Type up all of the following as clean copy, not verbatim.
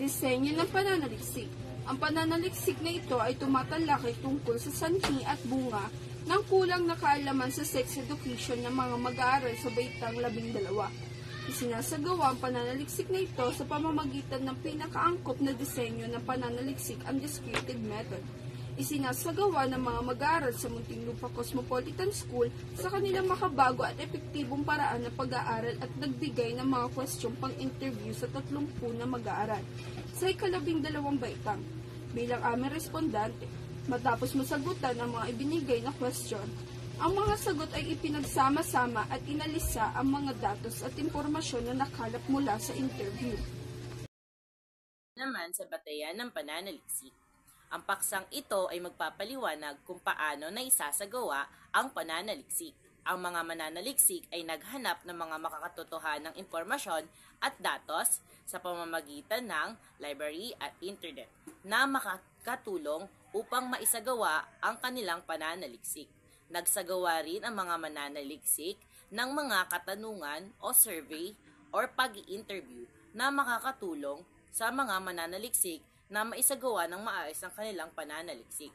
Disenyo ng pananaliksik. Ang pananaliksik na ito ay tumatalakay tungkol sa sanhi at bunga ng kulang na kaalaman sa sex education ng mga mag-aaral sa baitang 12. Isinasagawa ang pananaliksik na ito sa pamamagitan ng pinakaangkop na disenyo ng pananaliksik, ang descriptive method. Isinasagawa ng mga mag-aaral sa Muntinlupa Cosmopolitan School sa kanilang makabago at epektibong paraan ng pag-aaral at nagbigay ng mga kwestyon pang-interview sa 30 na mag-aaral sa ika-12 baitang. Bilang aming respondante, matapos masagutan ang mga ibinigay na kwestyon, ang mga sagot ay ipinagsama-sama at inalisa ang mga datos at impormasyon na nakalap mula sa interview. Naman sa batayan ng pananaliksik. Ang paksang ito ay magpapaliwanag kung paano na isasagawa ang pananaliksik. Ang mga mananaliksik ay naghanap ng mga makakatotohanang impormasyon at datos sa pamamagitan ng library at internet na makakatulong upang maisagawa ang kanilang pananaliksik. Nagsagawa rin ang mga mananaliksik ng mga katanungan o survey or pag-i-interview na makakatulong sa mga mananaliksik na maisagawa ng maayos ang kanilang pananaliksik.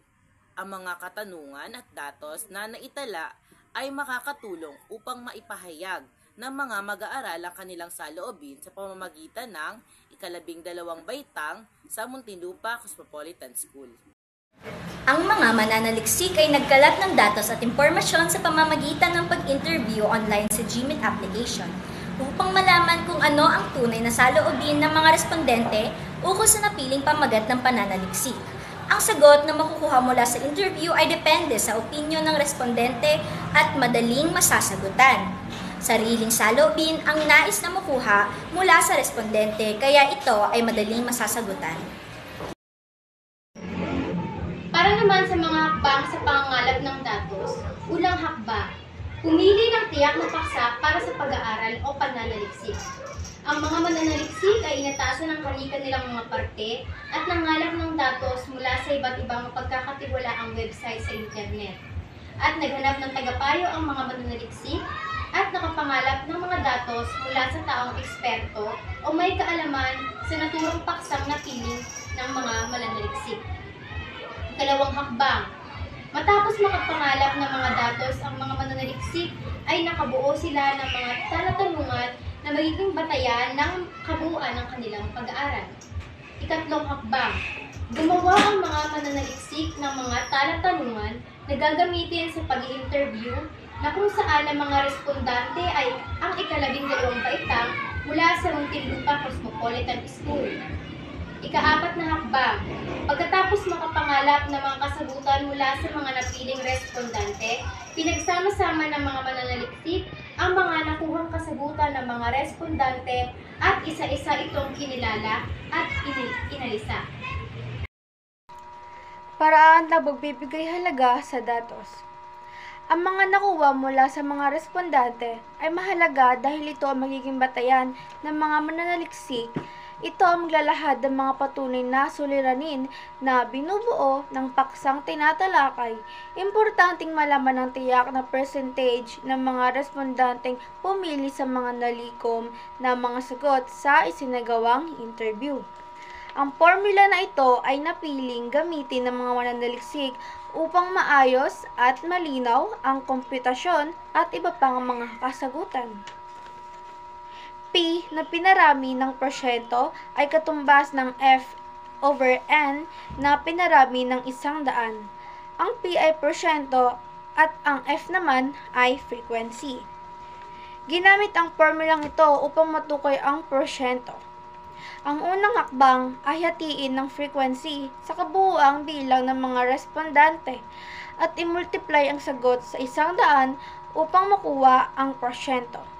Ang mga katanungan at datos na naitala ay makakatulong upang maipahayag ng mga mag-aaral ang kanilang saloobin sa pamamagitan ng ika-12 baitang sa Muntinlupa Cosmopolitan School. Ang mga mananaliksik ay nagkalat ng datos at impormasyon sa pamamagitan ng pag-interview online sa GMIT application upang malaman kung ano ang tunay na saloobin ng mga respondente ukol sa napiling pamagat ng pananaliksik. Ang sagot na makukuha mula sa interview ay depende sa opinyon ng respondente at madaling masasagutan. Sariling saloobin ang nais na makuha mula sa respondente kaya ito ay madaling masasagutan. Para naman sa mga hakbang sa pangangalap ng datos, unang hakbang, pumili ng tiyak na paksa para sa pag-aaral o pananaliksik. Ang mga mananaliksik ay inatasan ng kanilang mga parte at nangalap ng datos mula sa iba't ibang mapagkakatiwalaang website sa internet. At naghanap ng tagapayo ang mga mananaliksik at nakapangalap ng mga datos mula sa taong eksperto o may kaalaman sa naturang paksang napiling ng mga mananaliksik. Ikalawang hakbang, matapos makapangalap ng mga datos ang mga mananaliksik ay nakabuo sila ng mga talatanungan na magiging batayan ng kabuuan ng kanilang pag-aaral. Ikatlong hakbang, gumawa ang mga mananaliksik ng mga talatanungan na gagamitin sa pag-i-interview na kung saan ang mga respondante ay ang ika-12 baitang mula sa Muntinlupa Cosmopolitan School. Ika-4 na hakbang, pagkatapos makapangalap ng mga kasagutan mula sa mga napiling respondante, pinagsama-sama ng mga mananaliksik ang mga nakuhang kasagutan ng mga respondante at isa-isa itong kinilala at inalisa. Paraan na magbibigay halaga sa datos. Ang mga nakuha mula sa mga respondante ay mahalaga dahil ito ang magiging batayan ng mga mananaliksik. Ito ang maglalahad ng mga patunay na suliranin na binubuo ng paksang tinatalakay. Importanteng malaman ng tiyak na percentage ng mga respondanteng pumili sa mga nalikom na mga sagot sa isinagawang interview. Ang formula na ito ay napiling gamitin ng mga mananaliksik upang maayos at malinaw ang komputasyon at iba pang mga kasagutan. P na pinarami ng porsyento ay katumbas ng F over N na pinarami ng 100. Ang P ay porsyento at ang F naman ay frequency. Ginamit ang formulang ito upang matukoy ang porsyento. Ang unang hakbang ay hatiin ng frequency sa kabuuang bilang ng mga respondante at i-multiply ang sagot sa 100 upang makuha ang porsyento.